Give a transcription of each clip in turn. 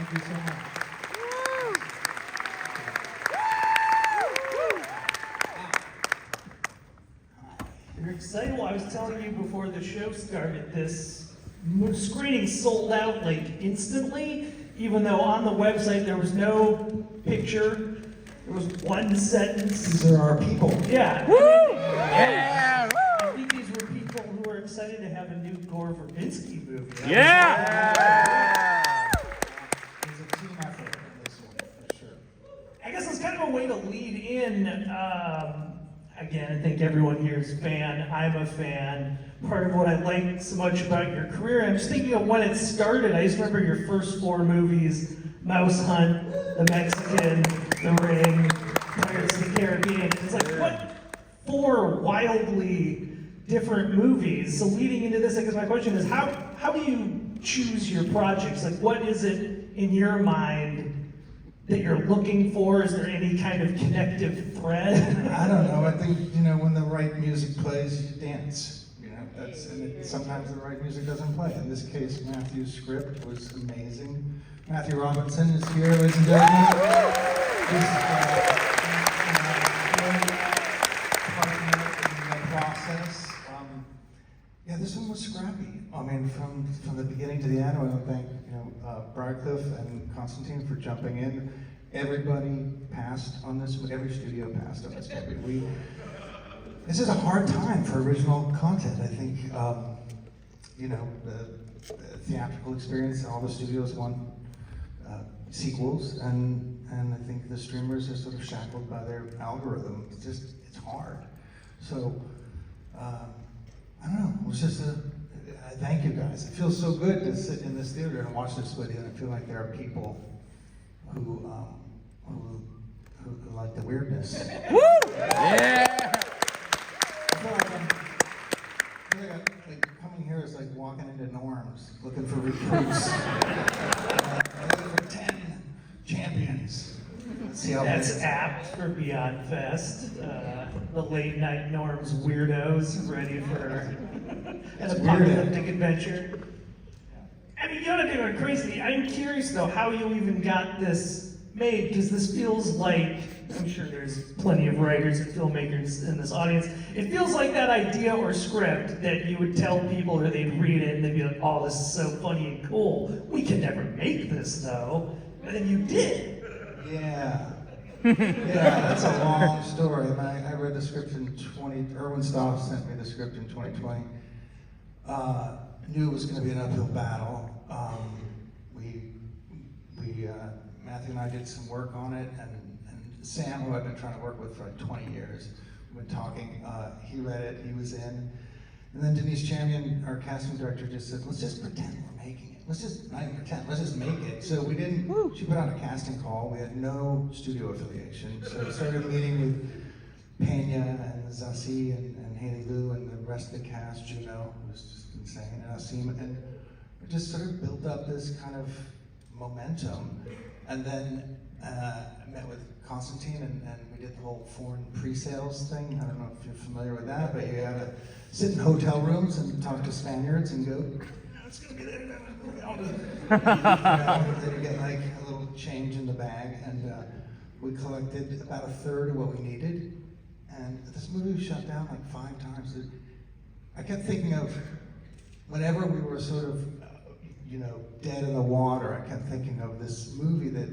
Thank you so much. You're excited? Well, I was telling you before the show started, this screening sold out like instantly, even though on the website there was no picture, there was one sentence. These are our people. Yeah. Woo! Yeah. I think these were people who were excited to have a new Gore Verbinski movie. Yeah! There's a team effort in this one, for sure. I guess it's kind of a way to lead in. Again, I think everyone here is a fan. I'm a fan. Part of what I like so much about your career, I'm just thinking of when it started. I just remember your first 4 movies: Mouse Hunt, The Mexican, The Ring, Pirates of the Caribbean. It's like, what 4 wildly different movies? So leading into this, I guess my question is, how do you choose your projects? Like, what is it in your mind that you're looking for? Is there any kind of connective thread? I don't know. I think, when the right music plays, you dance. Sometimes the right music doesn't play. In this case, Matthew's script was amazing. Matthew Robinson is here, ladies and gentlemen. He's partner in the process. Yeah, this one was scrappy. I mean, from the beginning to the end, I want to thank Briarcliff and Constantine for jumping in. Everybody passed on this. Every studio passed on this movie. This is a hard time for original content. I think the theatrical experience. All the studios want sequels, and I think the streamers are sort of shackled by their algorithm. It's hard. So I don't know. It was just thank you guys. It feels so good to sit in this theater and watch this with you, and I feel like there are people who like the weirdness. Woo! Yeah! I feel like coming here is like walking into norms, looking for recruits, looking for 10 champions. Let's see how That's apt for Beyond Fest. The late night norms weirdos ready for an apocalyptic adventure. I mean, you're not doing crazy. I'm curious though how you even got this made, because this feels like, I'm sure there's plenty of writers and filmmakers in this audience, it feels like that idea or script that you would tell people, or they'd read it and they'd be like, oh, this is so funny and cool. We can never make this though. And then you did. Yeah. Yeah, that's a long story. I read the script in Erwin Stoff sent me the script in 2020. Knew it was going to be an uphill battle. Matthew and I did some work on it, and Sam, who I've been trying to work with for like 20 years, we've been talking. He read it, he was in. And then Denise Champion, our casting director, just said, let's just pretend we're making it. Let's just, not even pretend, let's just make it. So we didn't, she put out a casting call. We had no studio affiliation. So we started meeting with Pena and Zassi and Haley Liu and the rest of the cast, Juno, who was just insane, and Asim, and we just sort of built up this kind of momentum. And then I met with Constantine and we did the whole foreign pre-sales thing. I don't know if you're familiar with that, but you gotta sit in hotel rooms and talk to Spaniards and go, let's go get it. Then you get like a little change in the bag, and we collected about 1/3 of what we needed. And this movie was shut down like 5 times. I kept thinking of whenever we were sort of, dead in the water, I kept thinking of this movie that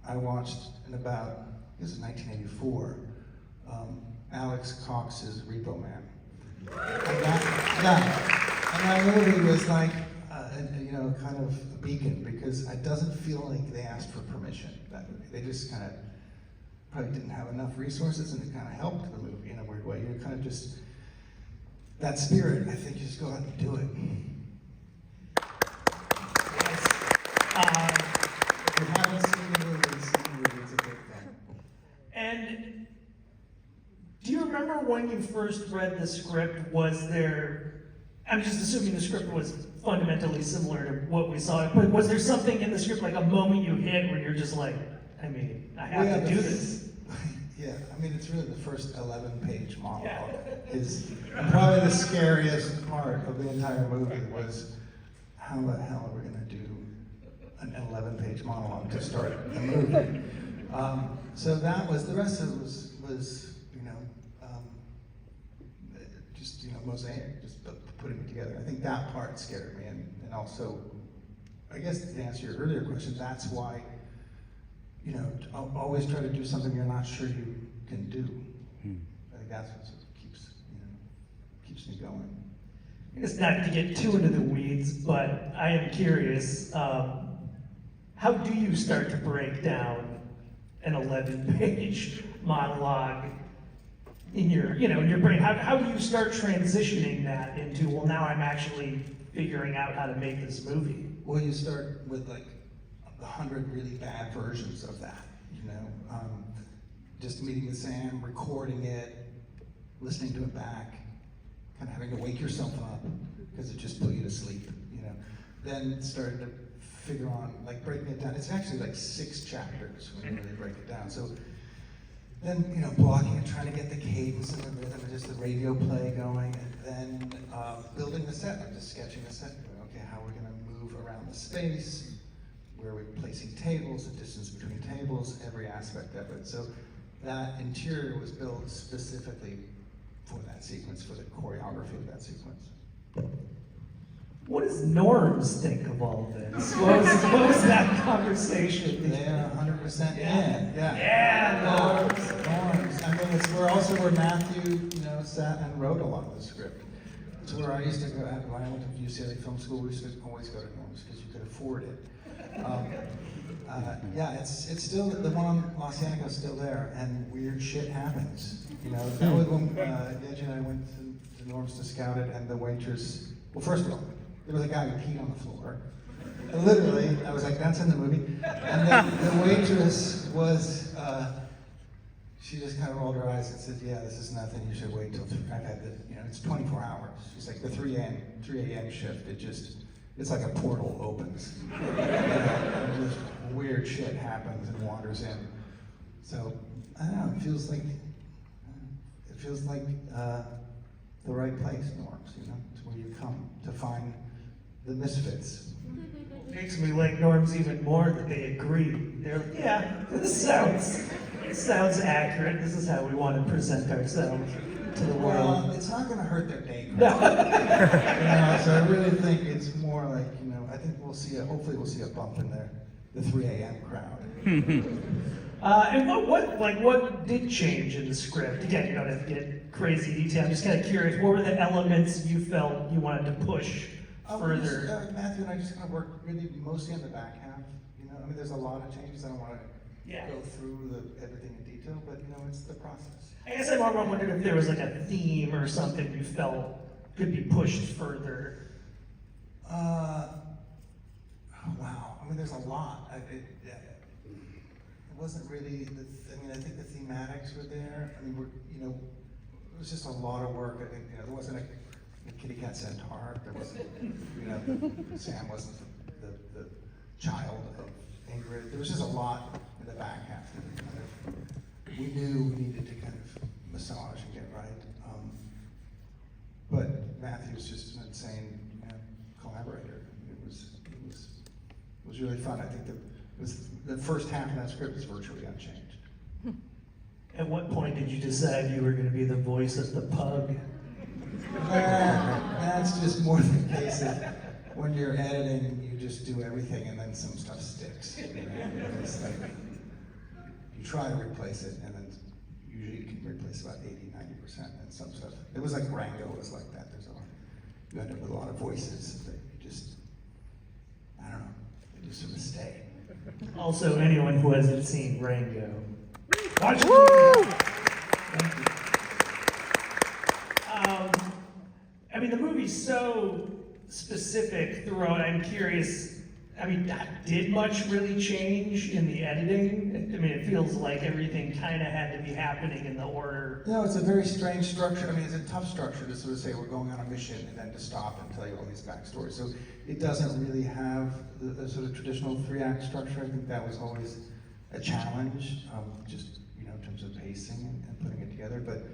I watched in about, I guess it was 1984, Alex Cox's Repo Man. And that movie was like, kind of a beacon, because it doesn't feel like they asked for permission, that movie. They just kind of probably didn't have enough resources, and it kind of helped the movie in a weird way. You're kind of just, that spirit, I think you just go out and do it. If you haven't seen the movie, it's a big thing. And do you remember when you first read the script? Was there, I'm just assuming the script was fundamentally similar to what we saw, but was there something in the script, like a moment you hit where you're just like, I have to do this? Yeah, it's really the first 11-page monologue. Yeah. Is probably the scariest part of the entire movie was, how the hell are we going to do an 11-page monologue to start a movie. So that was, the rest of it was just, mosaic, just putting it together. I think that part scared me, and also, I guess to answer your earlier question, that's why, always try to do something you're not sure you can do. I think that's what sort of keeps me going. It's not to get too into the weeds, but I am curious, how do you start to break down an 11-page monologue in your, in your brain? How do you start transitioning that into, well, now I'm actually figuring out how to make this movie? Well, you start with like 100 really bad versions of that, just meeting with Sam, recording it, listening to it back, kind of having to wake yourself up because it just put you to sleep, Then started to figure on, like breaking it down. It's actually like 6 chapters when you really break it down. So then, blocking and trying to get the cadence and the rhythm and just the radio play going, and then building the set, like just sketching the set. Okay, how are we gonna move around the space? Where are we placing tables, the distance between tables, every aspect of it. So that interior was built specifically for that sequence, for the choreography of that sequence. What does Norms think of all this? What was that conversation? They're 100% Yeah. in. Yeah. Yeah, Norms. Norms. I mean, it's where Matthew, sat and wrote a lot of the script. It's where I used to go. When I went to UCLA Film School, we used to always go to Norms because you could afford it. Yeah, it's still, the one on Los Angeles is still there, and weird shit happens. That was when Deji and I went to Norms to scout it, and the waitress, well, first of all, there was a guy who peed on the floor. And literally, I was like, that's in the movie. And then the waitress was, she just kind of rolled her eyes and said, yeah, this is nothing, you should wait till, I've had it's 24 hours. She's like, the 3 a.m. shift, it's like a portal opens. And just weird shit happens and wanders in. So, I don't know, it feels like the right place, Norms, it's where you come to find the misfits. Makes me like Norms even more that they agree. They're like, yeah, this sounds accurate. This is how we want to present ourselves to the world. Well, it's not going to hurt their day. No. So I really think it's more like, I think hopefully we'll see a bump in the 3 a.m. crowd. And what did change in the script? Again, you don't have to get crazy detail. I'm just kind of curious. What were the elements you felt you wanted to push further? Matthew and I just kind of worked really mostly on the back half. I mean, there's a lot of changes. I don't want to go through everything in detail, but it's the process. I guess I'm wondering if there was like a theme or something you felt could be pushed further. Wow. I mean, there's a lot. It wasn't really. I think the thematics were there. I mean, it was just a lot of work. I think there wasn't a kitty cat centaur. There wasn't. Sam wasn't the child of Ingrid. There was just a lot in the back half that we knew we needed to kind of massage and get right. But Matthew's just an insane collaborator. It was really fun. I think the first half of that script is virtually unchanged. At what point did you decide you were going to be the voice of the pug? That's just more the case of when you're editing, you just do everything and then some stuff sticks. It's like, you try to replace it and then usually you can replace about 80-90% and some stuff. It was like Rango was like that. You end up with a lot of voices that you just, I don't know, they just sort of stay. Also, anyone who hasn't seen Rango, watch it. Thank you. I mean, the movie's so specific throughout. I'm curious, did much really change in the editing? I mean, it feels like everything kind of had to be happening in the order. It's a very strange structure. I mean, it's a tough structure to sort of say we're going on a mission and then to stop and tell you all these backstories. So it doesn't really have the sort of traditional 3-act structure. I think that was always a challenge, just in terms of pacing and putting it together. But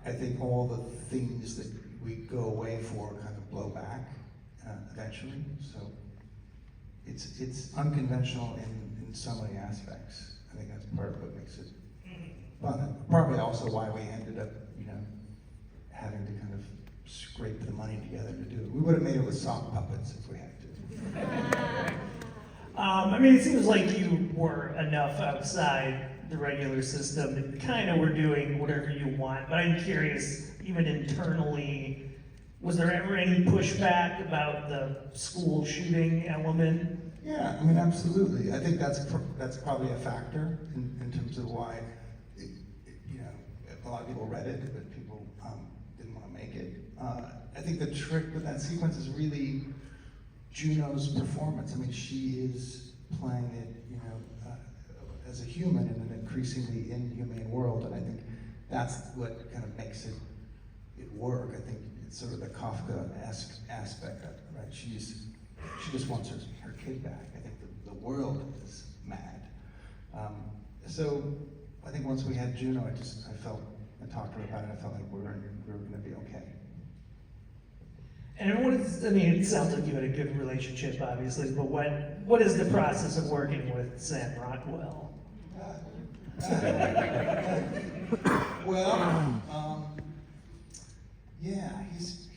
I think all the things that we go away for kind of blow back eventually. So it's unconventional in so many aspects. I think that's part of what makes it fun. And probably also why we ended up, having to kind of scrape the money together to do it. We would have made it with sock puppets if we had to. It seems like you were enough outside the regular system that kind of were doing whatever you want, but I'm curious, even internally, was there ever any pushback about the school shooting element? Yeah, absolutely. I think that's probably a factor in terms of why, a lot of people read it, but people didn't want to make it. I think the trick with that sequence is really Juno's performance. She is playing it, as a human in an increasingly inhumane world, and I think that's what kind of makes it work. I think it's sort of the Kafka-esque aspect of it, right? She just wants her kid back. I think the world is mad. So I think once we had Juno, I talked to her about it. I felt like we were going to be okay. And it sounds like you had a good relationship, obviously, but what is the process of working with Sam Rockwell? Well, yeah, he's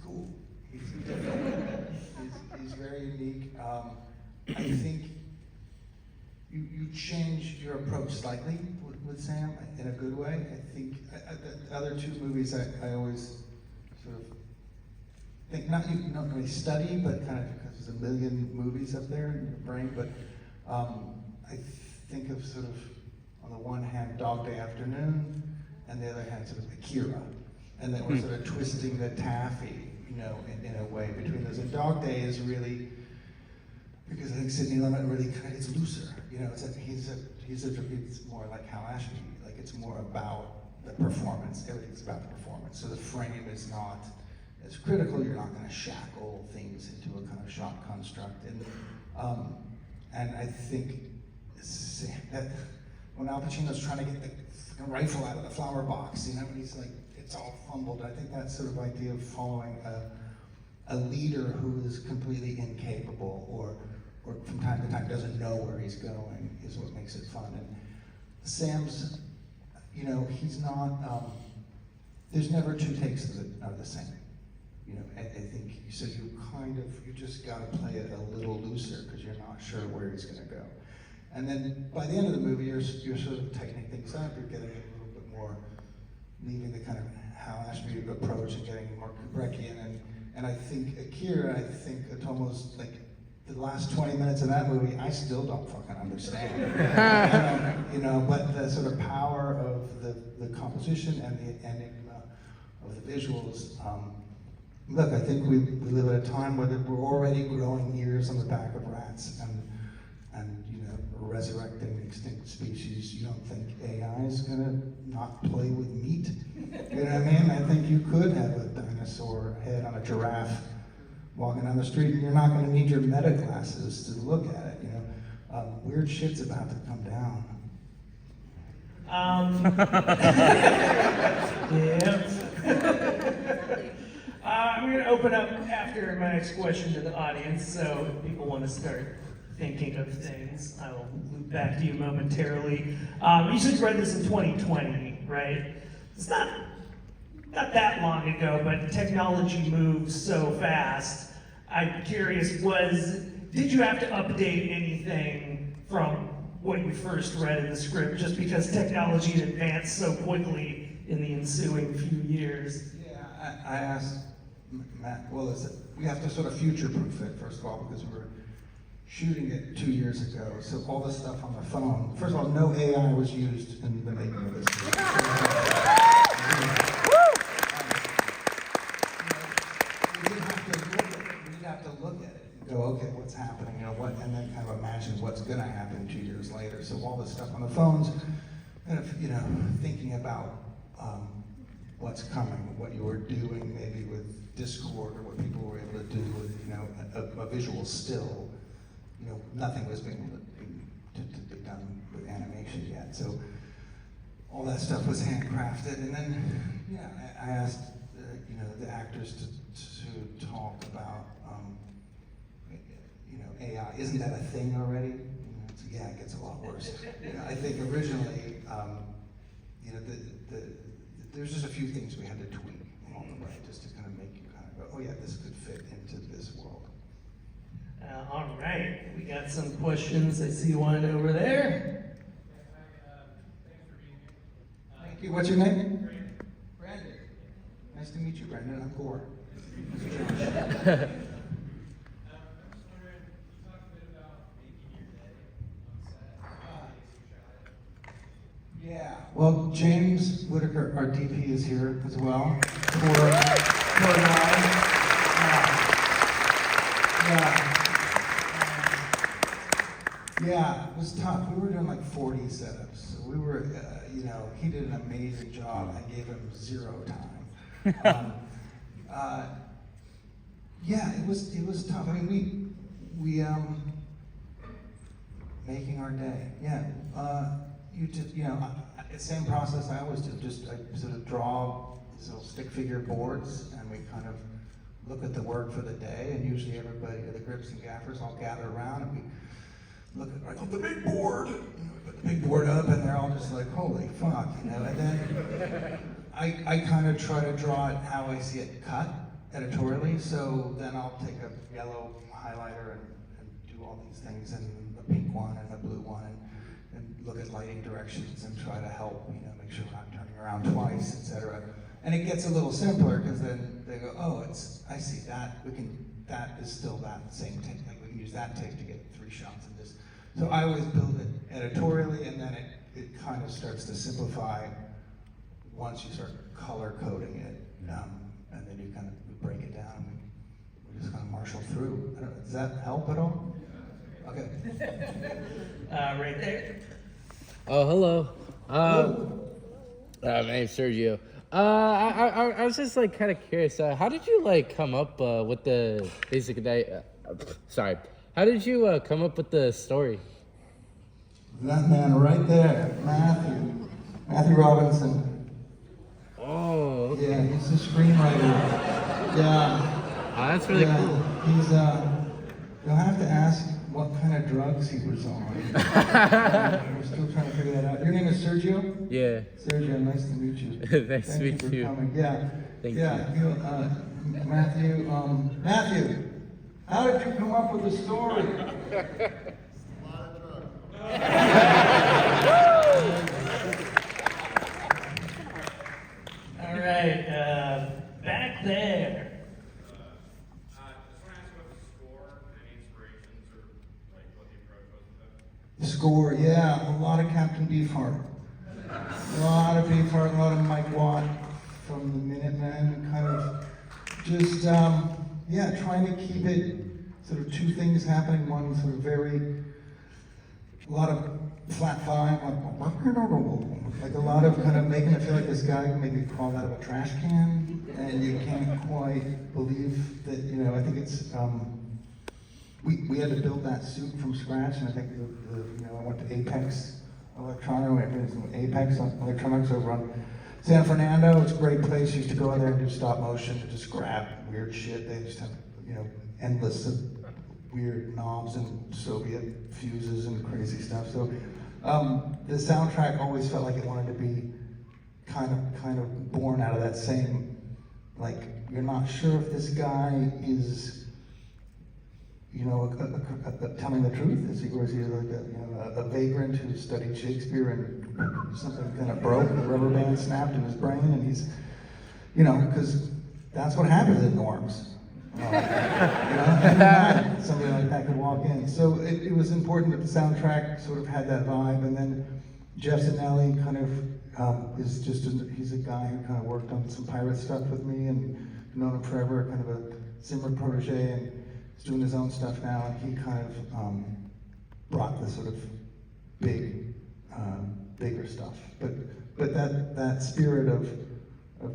cool. He's different. He's very unique. I think you change your approach slightly with Sam in a good way. I think the other two movies I always sort of think not really study, but kind of because there's a million movies up there in your brain. But I think of sort of on the one hand Dog Day Afternoon, and the other hand sort of Akira, and then we're sort of twisting the taffy, in a way between those. And Dog Day is really because I think Sidney Lumet really it's looser. It's more like Hal Ashby. Like it's more about the performance. Everything's about the performance. So the frame is not as critical. You're not going to shackle things into a kind of shot construct. And I think that when Al Pacino's trying to get the rifle out of the flower box, and he's like, it's all fumbled. I think that sort of idea of following a leader who is completely incapable or from time to time doesn't know where he's going is what makes it fun. And Sam's, he's not, there's never two takes that are the same. I think you said you just got to play it a little looser because you're not sure where he's going to go. And then by the end of the movie, you're sort of tightening things up. You're getting a little bit more, leaving the kind of Hal Ashby approach and getting more Kubrickian. And I think Akira, Otomo's like the last 20 minutes of that movie, I still don't fucking understand. But the sort of power of the composition and the enigma of the visuals. Look, I think we live at a time where we're already growing ears on the back of rats and resurrecting extinct species. You don't think AI is gonna not play with meat? You know what I mean? I think you could have a dinosaur head on a giraffe walking down the street, and you're not gonna need your meta glasses to look at it. Weird shit's about to come down. Yeah. I'm going to open up after my next question to the audience, so if people want to start thinking of things, I will loop back to you momentarily. You said you read this in 2020, right? It's not that long ago, but technology moves so fast. I'm curious, did you have to update anything from what you first read in the script, just because technology had advanced so quickly in the ensuing few years? Yeah, I asked Matt, we have to sort of future-proof it, first of all, because we're shooting it 2 years ago. So all the stuff on the phone, first of all, no AI was used in the making of this movie. We did have to look at it and go, okay, what's happening, and then kind of imagine what's going to happen 2 years later. So all the stuff on the phones, kind of, thinking about what's coming, what you were doing maybe with Discord, or what people were able to do with, a visual still. Nothing was being able to be done with animation yet. So all that stuff was handcrafted, and then, I asked, the actors to talk about, AI isn't that a thing already? You know, yeah, it gets a lot worse. You know, I think originally, you know, there's just a few things we had to tweak along the way, just to kind of make you kind of go, oh yeah, this could fit into this world. All right, we got some questions. I see one over there. Thank you. What's your name? Brandon. Nice to meet you, Brandon. I'm Gore. Yeah. Well, James Whitaker, our DP, is here as well. Yeah, it was tough. We were doing like 40 setups. So we were, you know, he did an amazing job. I gave him 0 time. Yeah, it was tough. I mean, we making our day. Yeah, you just, you know, same process I always do. Just I sort of draw these little stick figure boards, and we kind of look at the work for the day. And usually everybody, the grips and gaffers, all gather around, and we look at like, oh, the big board. You know, we put the big board up, and they're all just like, holy fuck, you know. And then I kind of try to draw it how I see it cut editorially. So then I'll take a yellow highlighter and do all these things, and a pink one and a blue one, and look at lighting directions and try to help, you know, make sure we're not turning around twice, etc. And it gets a little simpler because then they go, oh, I see that. That is still that same take. Like we can use that take to get 3 shots of this. So I always build it editorially, and then it kind of starts to simplify once you start color coding it, and then you kind of break it down. And we just kind of marshal through. Does that help at all? Okay. Right there. Oh, hello. My name's Sergio. I was just like kind of curious. How did you like come up with the basic idea? Sorry. How did you come up with the story? That man right there, Matthew Robinson. Oh, okay. Yeah, he's a screenwriter. Yeah. Oh, that's really cool. He's you'll have to ask what kind of drugs he was on. We're still trying to figure that out. Your name is Sergio? Yeah. Sergio, nice to meet you. Nice to meet you. Coming. Yeah. Thank you. Matthew, how did you come up with the story? All right, back there. The score, yeah, a lot of Captain Beefheart. A lot of Beefheart, a lot of Mike Watt from the Minutemen, kind of just, yeah, trying to keep it sort of 2 things happening. One sort of a lot of flat 5, like a lot of kind of making it feel like this guy maybe crawled out of a trash can, and you can't quite believe that, you know, I think it's, we had to build that suit from scratch, and I think you know, I went to Apex Electronics over on San Fernando. It's a great place. Used to go in there and do stop motion, to just grab weird shit. They just have, you know, endless of weird knobs and Soviet fuses and crazy stuff. So the soundtrack always felt like it wanted to be kind of born out of that same, like, you're not sure if this guy is, you know, telling the truth? Is he, or is he like a vagrant who studied Shakespeare and something kind of broke, the rubber band snapped in his brain, and he's, you know, because that's what happens at norms. You know, every night somebody like that could walk in. So it was important that the soundtrack sort of had that vibe, and then Jeff Zanelli kind of is just, he's a guy who kind of worked on some pirate stuff with me and known him forever, kind of a Zimmer protege, and he's doing his own stuff now, and he kind of brought the sort of bigger stuff. But that spirit of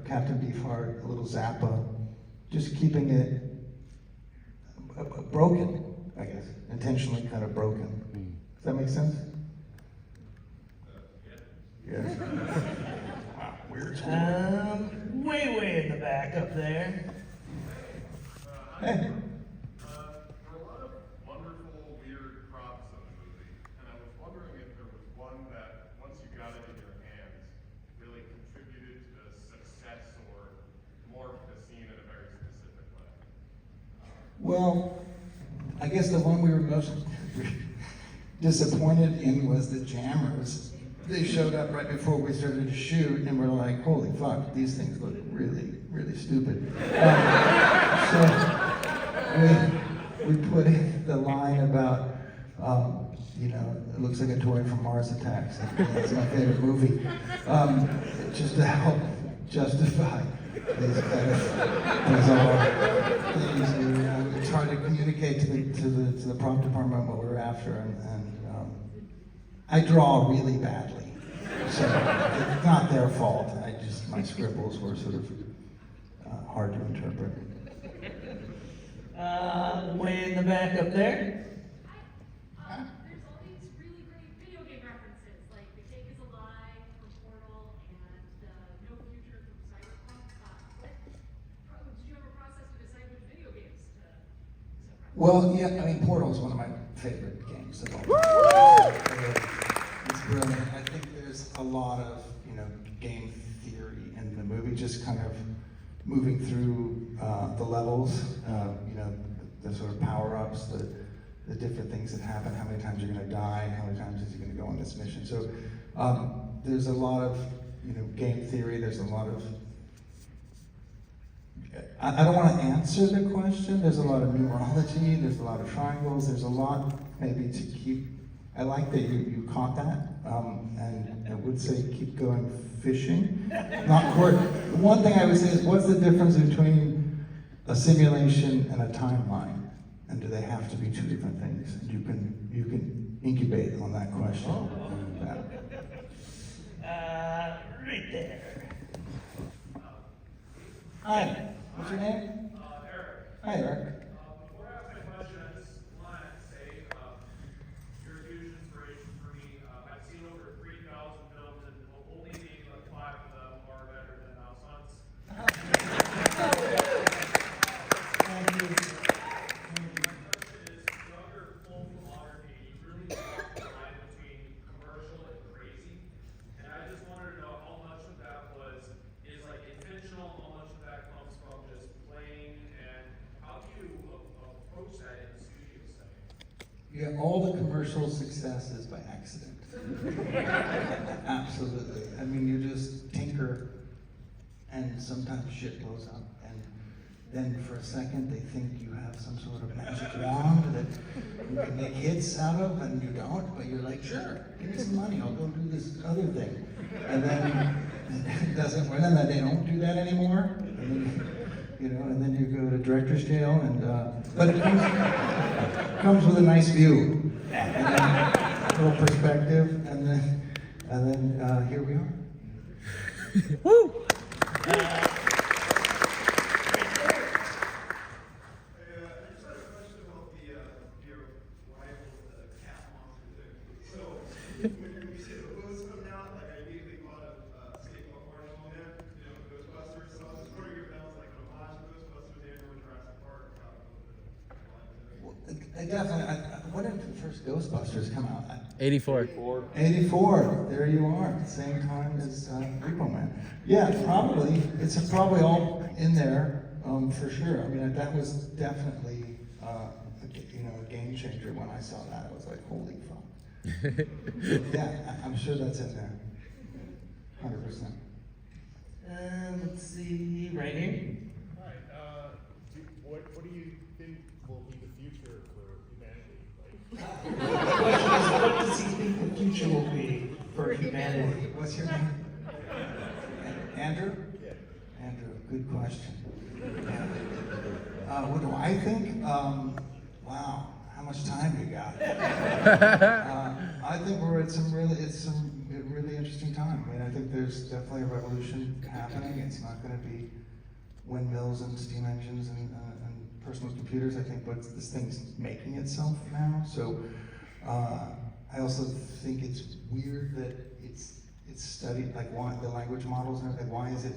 Captain Beefheart, a little Zappa, just keeping it broken, I guess, intentionally kind of broken. Does that make sense? Yeah. Wow, weird. Way in the back up there. Hey. For a lot of wonderful, weird Well, I guess the one we were most disappointed in was the jammers. They showed up right before we started to shoot, and we're like, holy fuck, these things look really, really stupid. So we put in the line about, you know, it looks like a toy from Mars Attacks. That's my favorite movie. Just to help justify these kind of bizarre things. It's hard to communicate to the prop department what we're after, and I draw really badly, so it's not their fault. My scribbles were sort of hard to interpret. Way in the back up there. There's all these really great video game references, like The Cake is a Lie from Portal and No Future from Cyberpunk. Did you have a process to decide which video games to separate? Well, yeah, I mean, Portal is one of my favorite games of all time. It's brilliant. I think there's a lot of, you know, game theory in the movie, just kind of moving through the levels, you know, the sort of power-ups, the different things that happen, how many times you're going to die, how many times is he going to go on this mission. So there's a lot of, you know, game theory. There's a lot of, I don't want to answer the question. There's a lot of numerology. There's a lot of triangles. There's a lot maybe to keep. I like that you caught that, and I would say keep going fishing, not court. One thing I would say is, what's the difference between a simulation and a timeline? And do they have to be two different things? And you can incubate on that question. Right there. Hi, what's your name? Eric. Hi, Eric. Before I ask my question, I just want to say you're a huge inspiration for me. I've seen over 3,000 films, and only maybe like 5 of them are better than Alphonse. My question is, throughout your full filmography, you really walk the line between commercial and crazy. And I just wanted to know how much of that is like intentional, how much of that comes from just playing, and how do you approach that in the studio setting? Yeah, all the commercial success is by accident. Absolutely. I mean, you just tinker, and sometimes shit blows up, and then for a second they think you have some sort of magic wand that you can make hits out of, and you don't, but you're like, sure, give me some money, I'll go do this other thing. And then it doesn't work, and then they don't do that anymore. And then, you know, and then you go to director's jail, and but it comes with a nice view, and then a little perspective, and then here we are. Woo! I just had a question about your rival, the cat monster there. So, when you see the ghosts coming out, like I immediately thought of State Park Marshall there, you know, Ghostbusters. So I was just wondering if that was like an homage to Ghostbusters and or Jurassic Park. Well, I definitely. When did the first Ghostbusters come out? 84. 84. There you are. Same time as Repo Man. Yeah, probably. It's probably all in there for sure. I mean, that was definitely you know, a game changer when I saw that. I was like, holy fuck. Yeah, I'm sure that's in there. 100%. Let's see, right here. Hi, what do you think will be the future for humanity? The question is, what does he think the future will be for humanity? What's your name? Andrew? Yeah. Andrew, good question. What do I think? Wow, how much time you got? I think we're at some really interesting time. I mean, I think there's definitely a revolution happening. It's not going to be windmills and steam engines and personal computers. I think this thing's making itself now. So I also think it's weird that it's studied, like why the language models and everything. Why is it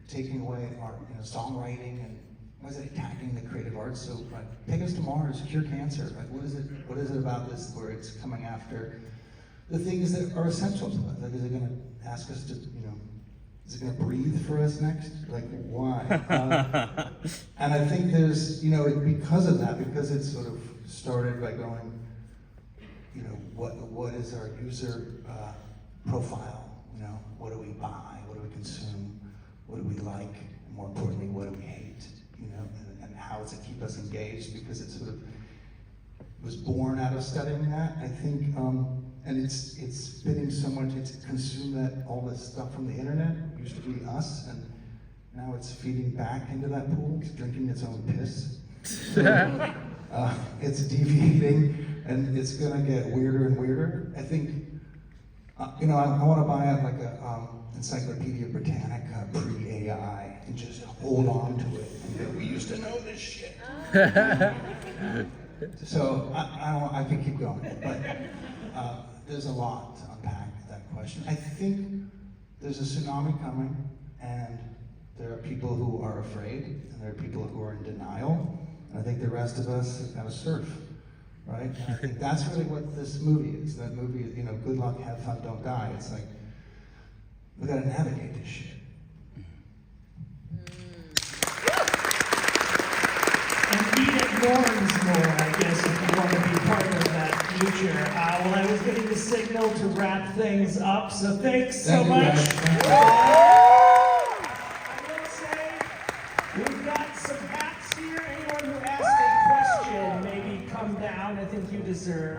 taking away our songwriting, and why is it attacking the creative arts? So like, take us to Mars, cure cancer. Like what is it about this where it's coming after the things that are essential to us? Like, is it going to ask us to is it gonna breathe for us next? Like, why? And I think there's, you know, because of that, because it sort of started by going, you know, what is our user profile? You know, what do we buy? What do we consume? What do we like? And more importantly, what do we hate? You know, and how does it keep us engaged? Because it sort of was born out of studying that, I think, and it's spitting so much, it's consumed that all this stuff from the internet, it used to be us, and now it's feeding back into that pool, it's drinking its own piss. So, it's deviating, and it's gonna get weirder and weirder. I think, you know, I wanna buy like a Encyclopedia Britannica pre-AI and just hold on to it. And go, we used to know this shit. So I could keep going, but there's a lot to unpack that question. I think there's a tsunami coming, and there are people who are afraid, and there are people who are in denial, and I think the rest of us have got to surf, right? And I think that's really what this movie is. That movie, you know, good luck, have fun, don't die. It's like, we got to navigate this shit. And eat at Norms more, I guess, if you want to be part of that future. Well, I was getting the signal to wrap things up, so thanks so Thank you, much. guys. Thank you. I will say, we've got some hats here. Anyone who asked a question, maybe come down. I think you deserve